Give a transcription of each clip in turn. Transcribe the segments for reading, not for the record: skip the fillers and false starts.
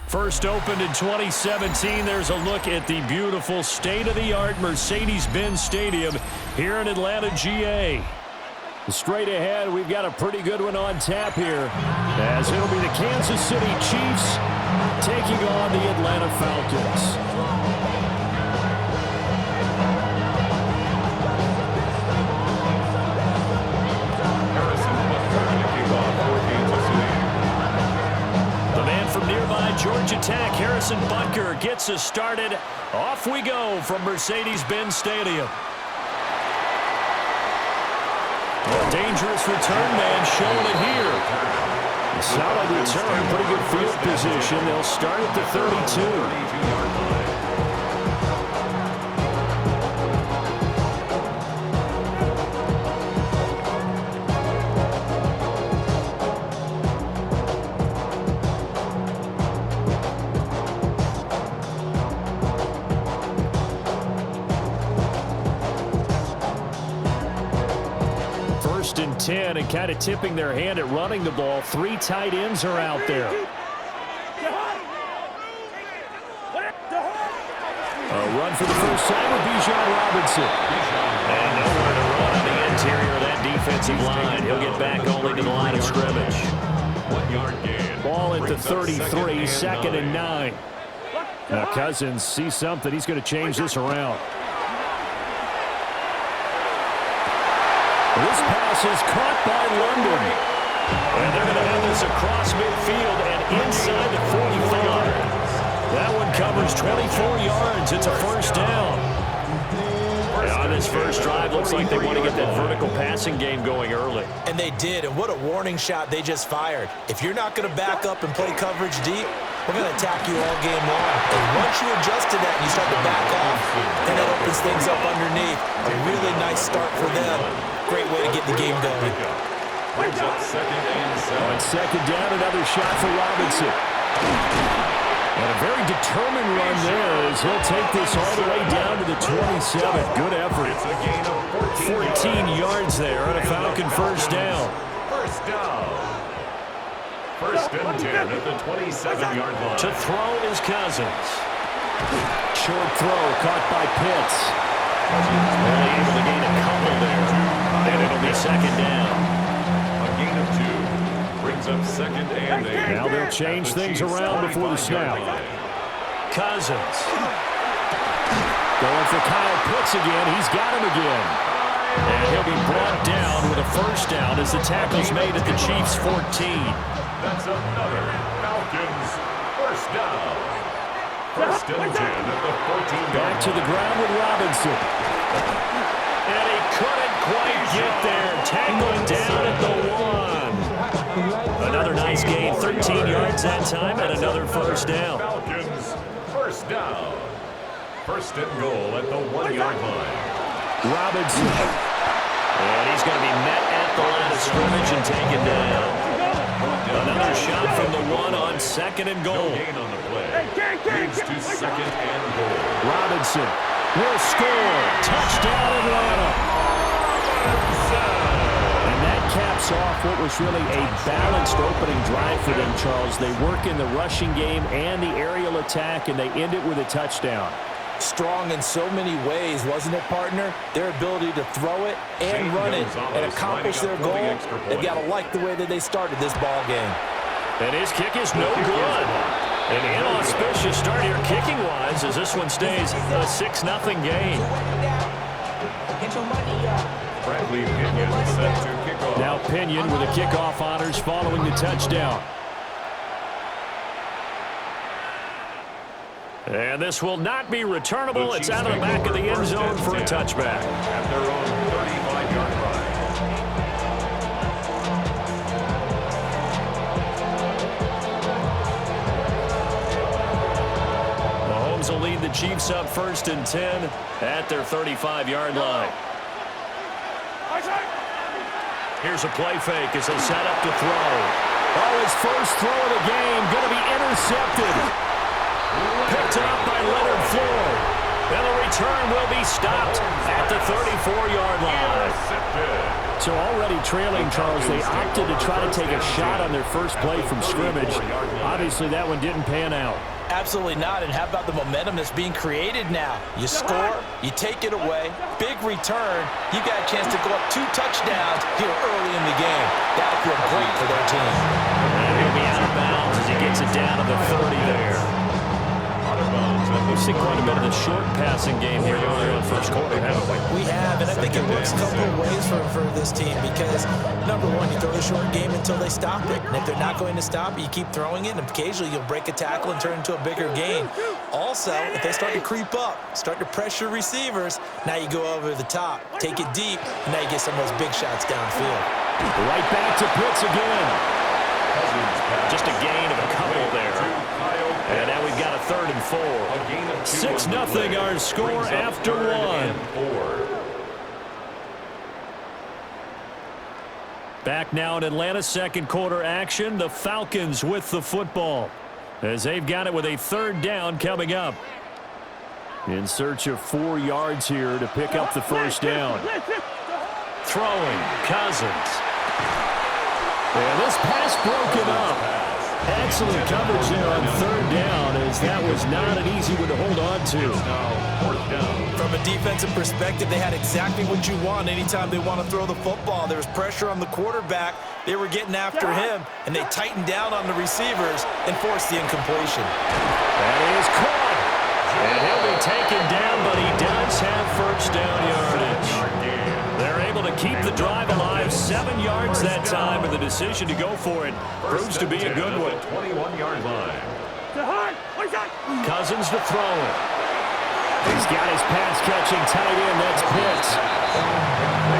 First opened in 2017, there's a look at the beautiful state-of-the-art Mercedes-Benz Stadium here in Atlanta, GA. Straight ahead, we've got a pretty good one on tap here, as it'll be the Kansas City Chiefs taking on the Atlanta Falcons. Georgia Tech, Harrison Butker gets us started. Off we go from Mercedes-Benz Stadium. A dangerous return man showing it here. A solid return, pretty good field position. They'll start at the 32. And 10 and kind of tipping their hand at running the ball. 3 tight ends are out there. A run for the first time with Bijan Robinson. And nowhere to run on the interior of that defensive line. He'll get back only to the line of scrimmage. Ball at the 33, second and 9. Now Cousins sees something. He's going to change this around. This pass is caught by London. And they're going to have this across midfield and inside the 45. That one covers 24 yards. It's a first down. And on this first drive, looks like they want to get that vertical passing game going early. And they did, and what a warning shot they just fired. If you're not going to back up and play coverage deep, we're going to attack you all game long. And once you adjust to that and you start to back off, then that opens things up underneath. A really nice start for them. Great way to get the game going. On second down, another shot for Robinson. And a very determined run there as he'll take this all the way down to the 27. Good effort. 14 yards there on a Falcon first down. First and 10 at the 27-yard line. To throw is Cousins. Short throw caught by Pitts. Only able to gain a couple there. And it'll be second down. A gain of 2 brings up second and 8. Now they'll change things around before the snap. Cousins. Going for Kyle Pitts again. He's got him again. And he'll be brought down with a first down as the tackle's made at the Chiefs' 14. That's another Falcons first down. First and 10 at the 14. Back to the ground with Robinson. And he couldn't quite get there. Tackled down at the 1. Another nice gain. 13 yards that time and another first down. Falcons first down. First and goal at the 1-yard line. Robinson. And he's going to be met at the line of scrimmage and taken down. Another shot from the 1 on second and goal. No gain on the play. Leads to second and goal. Robinson will score. Touchdown, Atlanta. And that caps off what was really a balanced opening drive for them, Charles. They work in the rushing game and the aerial attack, and they end it with a touchdown. Strong in so many ways, wasn't it, partner? Their ability to throw it and run it and accomplish their goal. They've got to like the way that they started this ball game. And his kick is no good. An inauspicious start here kicking-wise as this one stays a 6-0 game. Bradley Pinion set to kick off. Now Pinion with the kickoff honors following the touchdown. And this will not be returnable. It's out of the back of the end zone for a touchback. At their own 35-yard line. Mahomes will lead the Chiefs up first and 10 at their 35-yard line. Here's a play fake as they set up to throw. Oh, his first throw of the game going to be intercepted. Picked up by Leonard Floyd. And the return will be stopped at the 34-yard line. So already trailing, Charles, they opted to try to take a shot on their first play from scrimmage. Obviously, that one didn't pan out. Absolutely not, and how about the momentum that's being created now? You score, you take it away, big return, you got a chance to go up 2 touchdowns here early in the game. That'll feel great for their team. And he'll be out of bounds as he gets it down to the 30 there. We've seen quite a bit of the short passing game here earlier in the first quarter, haven't we? We have, and I think it works a couple of ways for this team because, number one, you throw the short game until they stop it. And if they're not going to stop it, you keep throwing it, and occasionally you'll break a tackle and turn it into a bigger gain. Also, if they start to creep up, start to pressure receivers, now you go over the top, take it deep, and now you get some of those big shots downfield. Right back to Pitts again. Just a gain of a couple there. And now we've got a 3rd and 4. 6-0 our score after 1. Back now in Atlanta, second quarter action. The Falcons with the football as they've got it with a 3rd down coming up. In search of 4 yards here to pick up the first down. Throwing, Cousins. And this pass broken up. Excellent coverage there on 3rd down, as that was not an easy one to hold on to. From a defensive perspective, they had exactly what you want anytime they want to throw the football. There was pressure on the quarterback. They were getting after him, and they tightened down on the receivers and forced the incompletion. That is caught. And he'll be taken down, but he does have first down yardage. They're able to keep the drive alive, 7 yards that time, and the decision to go for it proves to be a good one. 21-yard line. Cousins to throw it. He's got his pass-catching tight end. That's Pitts.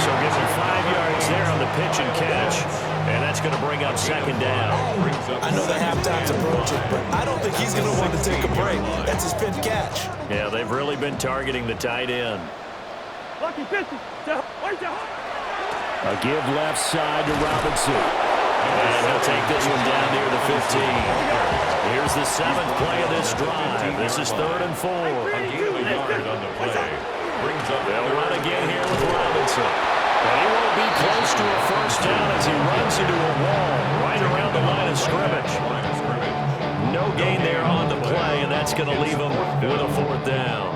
So gives him 5 yards there on the pitch and catch, and that's going to bring up 2nd down. I know the halftime's approaching, but I don't think he's going to want to take a break. That's his 5th catch. Yeah, they've really been targeting the tight end. A give left side to Robinson. And he'll take this one down near the 15. Here's the 7th play of this drive. This is 3rd and 4. A gain of a yard on the play. They'll run again here with Robinson. But he won't be close to a first down as he runs into a wall right around the line of scrimmage. No gain there on the play, and that's going to leave him with a 4th down.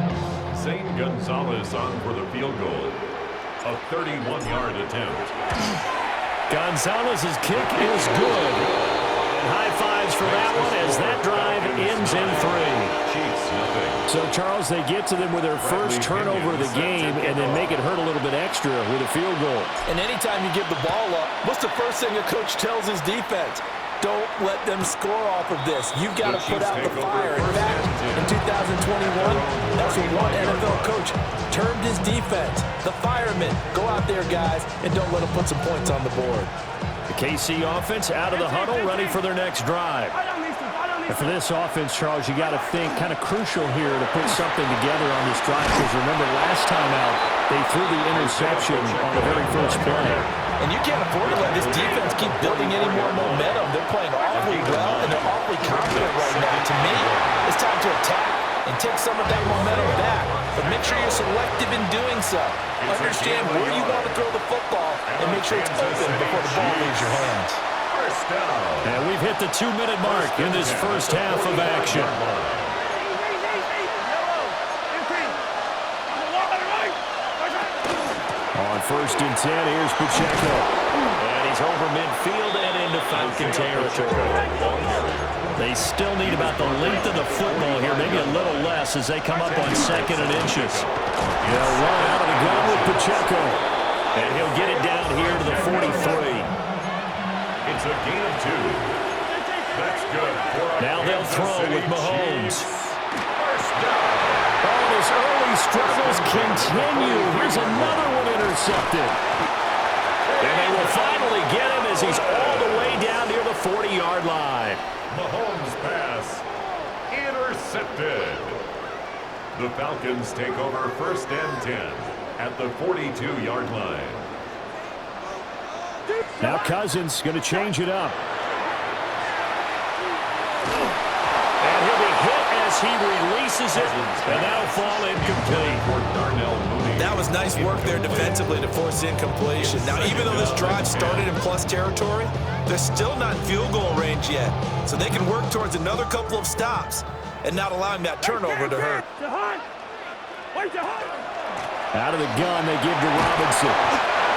Zane Gonzalez on for the field goal. A 31-yard attempt. Gonzalez's kick is good. And high fives for that one as that drive ends in 3. Chiefs, nothing. So, Charles, they get to them with their first turnover of the game and then make it hurt a little bit extra with a field goal. And anytime you give the ball up, what's the first thing a coach tells his defense? Don't let them score off of this. You've got to put out the fire. In fact, in 2021, that's what one NFL coach termed his defense. The firemen. Go out there, guys, and don't let them put some points on the board. The KC offense out of the huddle, ready for their next drive. And for this offense, Charles, you got to think kind of crucial here to put something together on this drive, because remember last time out, they threw the interception on the very first play. And you can't afford to let this defense keep building any more momentum. They're playing awfully well, and they're awfully confident right now. To me, it's time to attack and take some of that momentum back. But make sure you're selective in doing so. Understand where you want to throw the football, and make sure it's open before the ball leaves your hands. First down. And we've hit the 2-minute mark in this first half of action. On 1st and 10, here's Pacheco. And he's over midfield and into Falcon territory. They still need about the length of the football here, maybe a little less as they come up on 2nd and inches. They'll run out of the gun with Pacheco. And he'll get it down here to the 43. It's a gain of 2. That's good. Now they'll throw with Mahomes. First down. Oh, his early struggles continue. Here's another one intercepted. And they will finally get him as he's all the way down near the 40-yard line. Mahomes pass intercepted. The Falcons take over 1st and 10 at the 42-yard line. Now Cousins going to change it up. And he'll be hit as He releases it, and that'll fall incomplete. That was nice work there defensively to force incompletion. Now, even though this drive started in plus territory, they're still not in field goal range yet. So they can work towards another couple of stops and not allowing that turnover to hurt. Out of the gun, they give to Robinson.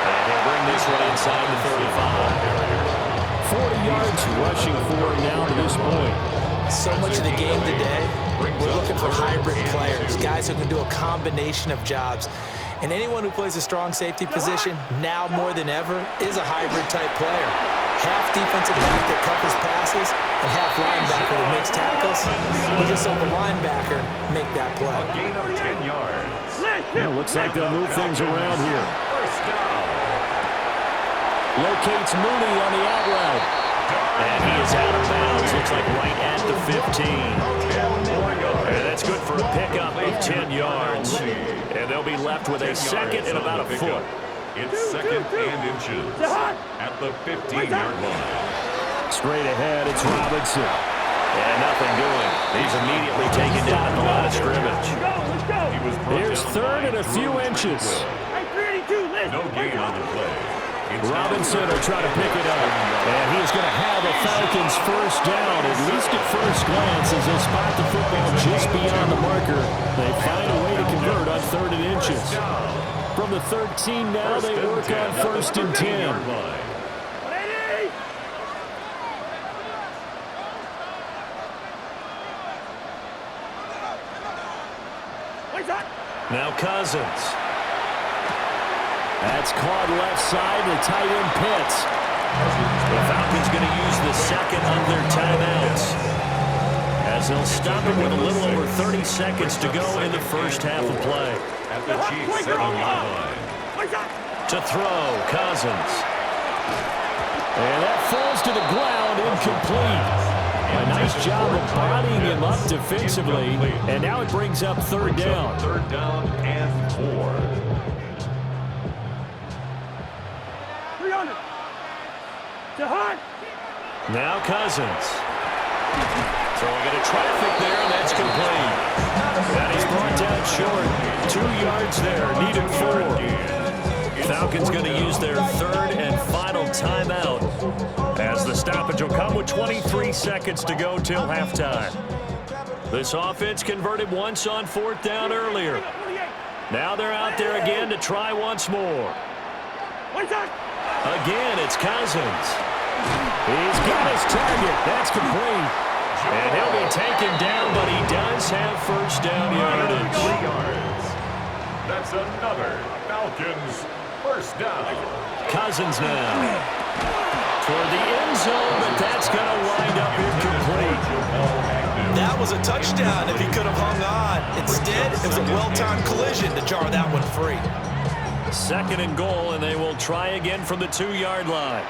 And they bring this one inside the 35. 40 yards rushing for him now to this point. So much of the game today, we're looking for hybrid players, guys who can do a combination of jobs. And anyone who plays a strong safety position, now more than ever, is a hybrid-type player. Half defensive back that covers passes, and half linebacker that makes tackles. We just saw the linebacker make that play. A gain of 10 yards. Yeah, looks like they'll move things around here. First down. Locates Mooney on the out route. And he is out of bounds. Looks like right at the 15. And that's good for a pickup of 10 yards. And they'll be left with a second and about a foot. It's second and inches at the 15-yard line. Straight ahead, it's Robinson. And nothing doing. He's immediately taken down at the line of scrimmage. Here's third and a few inches. No gain on the play. Robinson will try to pick it up. And he is going to have a Falcons first down, at least at first glance, as they spot the football just beyond the marker. They find a way to convert on third and inches. From the 13 now, they work on first and 10. Now Cousins. That's caught left side, the tight end Pitts. The Falcons going to use the second of their timeouts, as they'll stop it with a little over 30 seconds to go in the first half of play. At the Chiefs 7-yard line. To throw, Cousins. And that falls to the ground, incomplete. A nice job of bodying him up defensively, and now it brings up third down. Third down and 4. Now Cousins. Throwing into traffic there, and that's complete. And he's brought down short. 2 yards there, needed 4. Falcons going to use their third and final timeout, as the stoppage will come with 23 seconds to go till halftime. This offense converted once on fourth down earlier. Now they're out there again to try once more. Again, it's Cousins. He's got his target. That's complete. And he'll be taken down, but he does have first down yardage. 3 yards. That's another Falcons first down. Cousins now toward the end zone, but that's going to wind up incomplete. That was a touchdown if he could have hung on. Instead, it was a well-timed collision to jar that one free. Second and goal, and they will try again from the 2-yard line.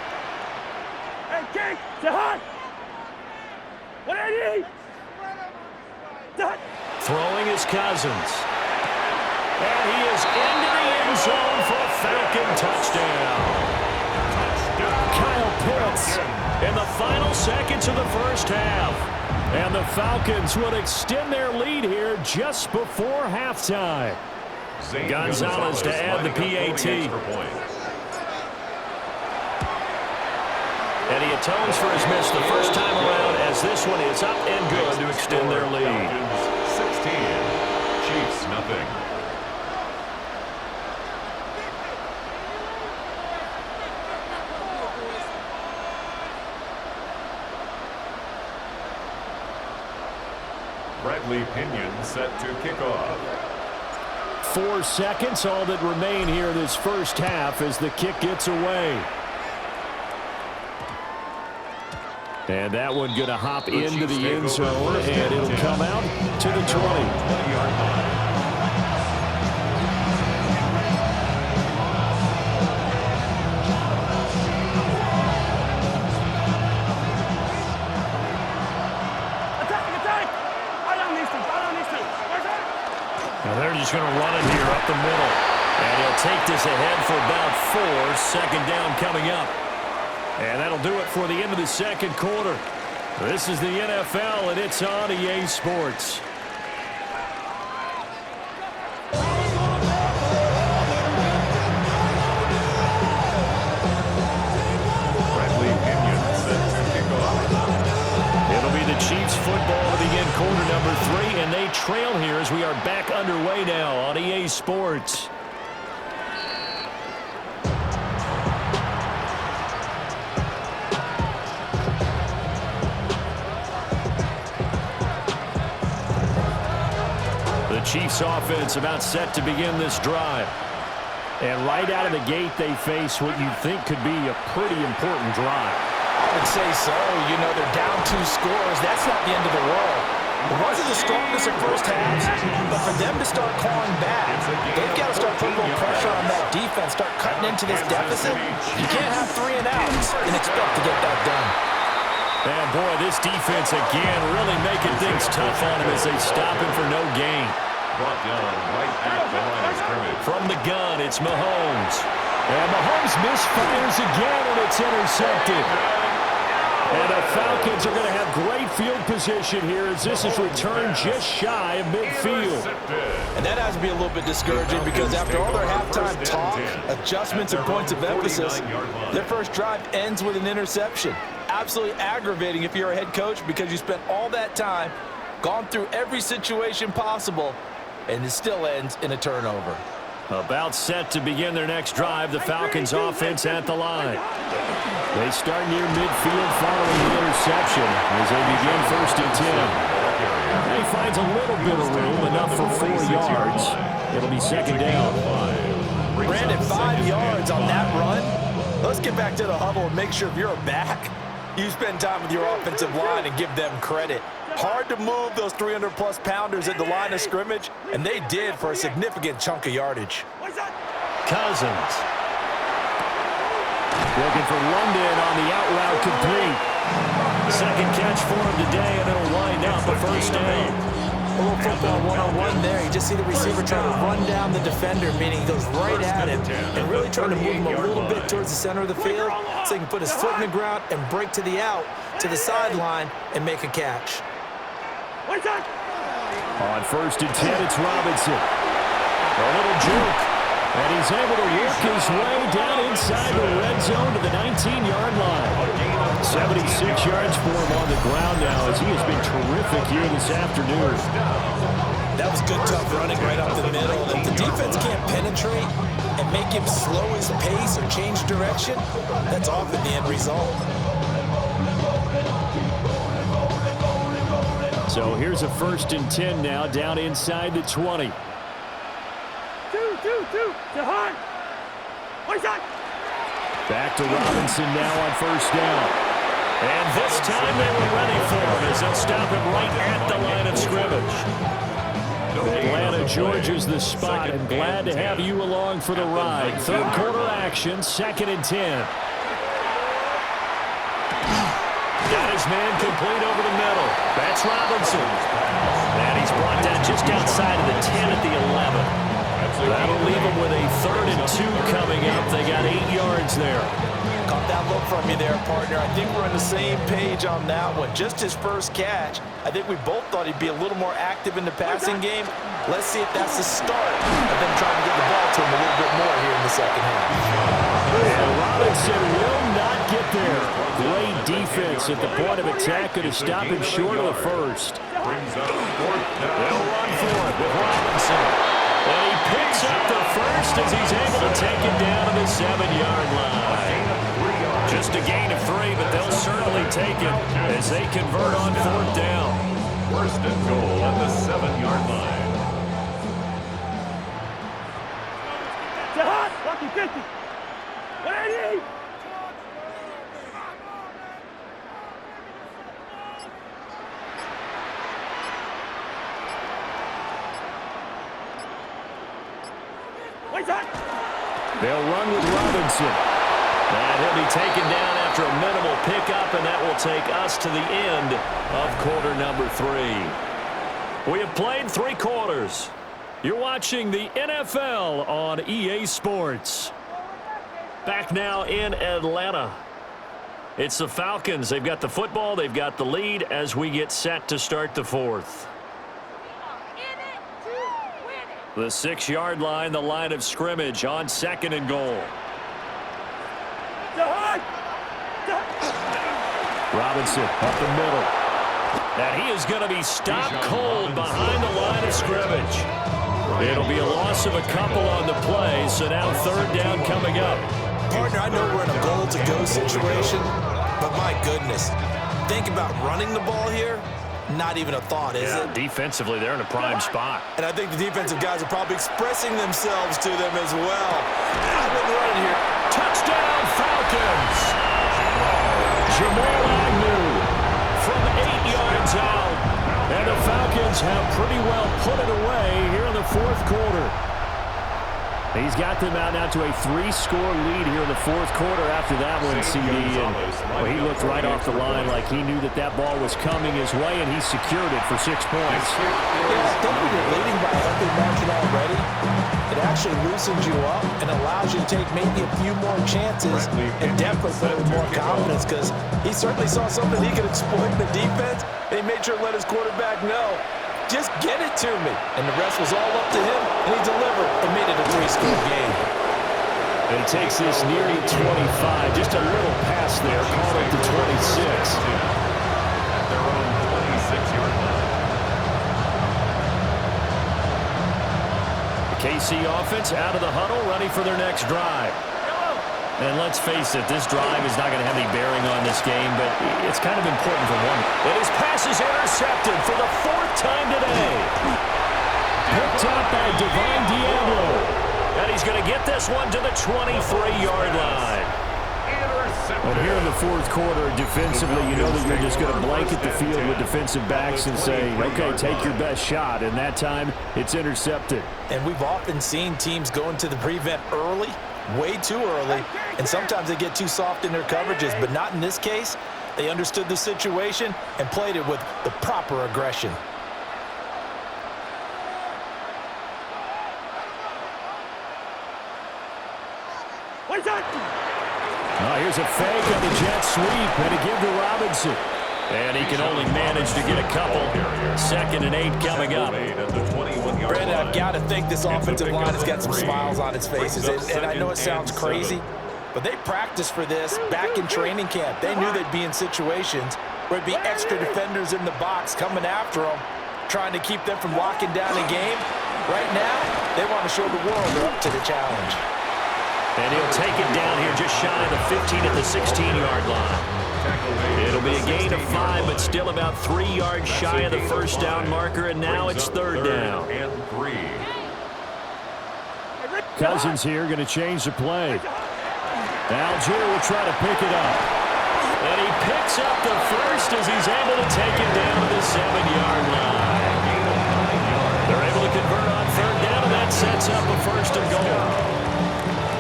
Throwing is Cousins. And he is into the end zone for a Falcon touchdown. Kyle Pitts in the final seconds of the first half. And the Falcons would extend their lead here just before halftime. Gonzalez to add the PAT. And he atones for his miss the first time around, as this one is up and good to extend their lead. 16, Chiefs nothing. Bradley Pinion set to kick off. 4 seconds, all that remain here this first half as the kick gets away. And that one going to hop into the end zone, and it'll come out to the 20. 20-yard line. Now they're just going to run it here up the middle. And he'll take this ahead for about 4. Second down coming up. And that'll do it for the end of the second quarter. This is the NFL, and it's on EA Sports. ball to begin quarter number 3, and they trail here as we are back underway now on EA Sports. The Chiefs offense about set to begin this drive. And right out of the gate, they face what you think could be a pretty important drive. I would say so. You know, they're down 2 scores. That's not the end of the world. It wasn't the strongest at first halves, but for them to start clawing back, they've got to start putting a little pressure on that defense, start cutting into this deficit. You can't have 3 and outs and expect to get that done. And boy, this defense again really making things tough on him as they stop him for no gain. Brought down right at the line of scrimmage. From the gun, it's Mahomes. And Mahomes misfires again, and it's intercepted. And the Falcons are going to have great field position here as this is returned just shy of midfield. And that has to be a little bit discouraging because after all their halftime talk, adjustments, and points of emphasis, their first drive ends with an interception. Absolutely aggravating if you're a head coach because you spent all that time, gone through every situation possible, and it still ends in a turnover. About set to begin their next drive, the Falcons offense at the line. They start near midfield following the interception as they begin 1st and 10. He finds a little bit of room, enough for 4 yards. It'll be 2nd down. Brandon, 5 yards on that run. Let's get back to the huddle and make sure if you're a back, you spend time with your offensive line and give them credit. Hard to move those 300-plus pounders at the line of scrimmage, and they did for a significant chunk of yardage. Cousins. Looking for London on the out route complete. 2nd catch for him today, and it'll wind up a 1st down. A little football one-on-one there. You just see the receiver trying to run down the defender, meaning he goes right at him and really trying to move him a little bit towards the center of the field so he can put his foot in the ground and break to the out, to the sideline, and make a catch. On 1st and 10, it's Robinson. A little juke. And he's able to work his way down inside the red zone to the 19-yard line. 76 yards for him on the ground now as he has been terrific here this afternoon. That was good, tough running right up the middle. If the defense can't penetrate and make him slow his pace or change direction, that's often the end result. So here's a 1st and 10 now down inside the 20. Back to Robinson now on 1st down. And this time they were ready for him as they'll stop him right at the line of scrimmage. Atlanta, Georgia's the spot, and glad to have you along for the ride. 3rd quarter action, 2nd and 10. Got his man complete over the middle. That's Robinson. And he's brought down just outside of the 10 at the 11. That'll leave them with a 3rd and 2 coming up. They got 8 yards there. Caught that look from you there, partner. I think we're on the same page on that one. Just his first catch. I think we both thought he'd be a little more active in the passing game. Let's see if that's the start of them trying to get the ball to him a little bit more here in the 2nd half. And Robinson will not get there. Great defense at the point of attack. Going to stop him short of the 1st. They'll run for it with Robinson. And he picks up the 1st as he's able to take it down to the 7-yard line. Just a gain of 3, but they'll certainly take it as they convert on 4th down. 1st and goal at the 7-yard line. Lucky 50. 180. They'll run with Robinson. And he'll be taken down after a minimal pickup, and that will take us to the end of quarter number 3. We have played 3 quarters. You're watching the NFL on EA Sports. Back now in Atlanta. It's the Falcons. They've got the football. They've got the lead as we get set to start the 4th. The 6-yard line, the line of scrimmage on 2nd and goal. Robinson up the middle. And he is going to be stopped cold behind the line of scrimmage. It'll be a loss of a couple on the play, so now third down coming up. Partner, I know we're in a goal-to-go situation, but my goodness, think about running the ball here. Not even a thought, is it? Defensively, they're in a prime spot. And I think the defensive guys are probably expressing themselves to them as well. I've been running here. Touchdown, Falcons! Jamal Agnew from 8 yards out. And the Falcons have pretty well put it away here in the fourth quarter. He's got them out now to a 3-score lead here in the fourth quarter after that one, CD. And well, he looked right off the line like he knew that that ball was coming his way, and he secured it for 6 points. Yeah, I think when you're leading by a healthy margin already, it actually loosens you up and allows you to take maybe a few more chances and definitely play with more confidence, because he certainly saw something he could exploit in the defense, and he made sure to let his quarterback know, just get it to me. And the rest was all up to him, and he delivered and made it a 3-score game. And he takes this near the 25. Just a little pass there, caught up to 26. At their own 26-yard line. The KC offense out of the huddle, ready for their next drive. And let's face it, this drive is not going to have any bearing on this game, but it's kind of important for one. And his pass is intercepted for the 4th time today. Picked up by Devon Diablo. And he's going to get this one to the 23-yard line. And here in the fourth quarter, defensively, you know that you're just going to blanket the field with defensive backs and say, okay, take your best shot. And that time, it's intercepted. And we've often seen teams go into the prevent early, way too early, and sometimes they get too soft in their coverages, but not in this case. They understood the situation and played it with the proper aggression. What's that? Here's a fake on the jet sweep, and a give to Robinson. And he can only manage to get a couple. 2nd and 8 coming up. Brandon, I've got to think this offensive line has got some smiles on its faces. And I know it sounds crazy, but they practiced for this back in training camp. They knew they'd be in situations where there'd be extra defenders in the box coming after them, trying to keep them from locking down a game. Right now, they want to show the world they're up to the challenge. And he'll take it down here just shy of the 15 at the 16-yard line. It'll be a gain of 5, but still about 3 yards shy of the first down marker, and now it's third down. Cousins here going to change the play. Algier will try to pick it up. And he picks up the first as he's able to take it down to the 7-yard line. They're able to convert on third down, and that sets up a 1st and goal.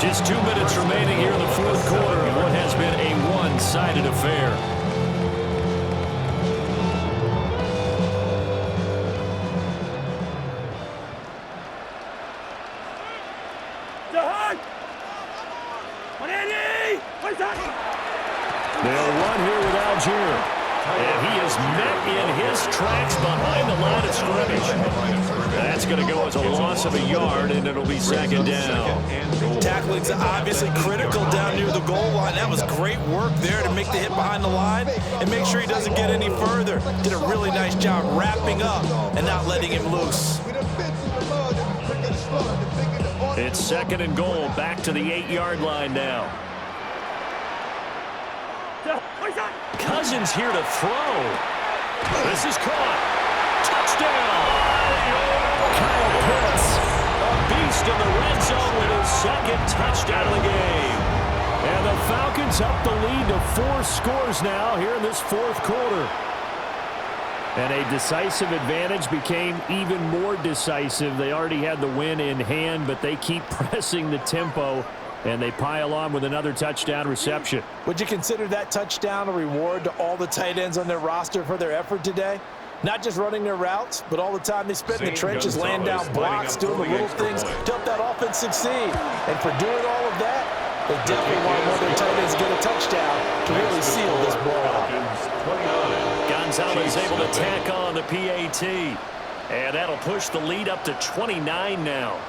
Just 2 minutes remaining here in the fourth quarter of what has been a one-sided affair. They'll run here with Algier. And he is met in his tracks behind the line of scrimmage. That's going to go as a loss of a yard, and it'll be 2nd down. Tackling's obviously critical down near the goal line. That was great work there to make the hit behind the line and make sure he doesn't get any further. Did a really nice job wrapping up and not letting him loose. It's 2nd and goal, back to the 8-yard line now. Cousins here to throw. This is caught. Touchdown! Kyle Pitts, a beast in the red zone with his 2nd touchdown of the game. And the Falcons up the lead to 4 scores now here in this fourth quarter. And a decisive advantage became even more decisive. They already had the win in hand, but they keep pressing the tempo, and they pile on with another touchdown reception. Would you consider that touchdown a reward to all the tight ends on their roster for their effort today? Not just running their routes, but all the time they spent in the trenches, laying down blocks, doing the little things to help that offense succeed. And for doing all of that, they definitely want one of their tight ends to get a touchdown to really seal this blowout. Gonzalez able to tack on the PAT. And that'll push the lead up to 29 now.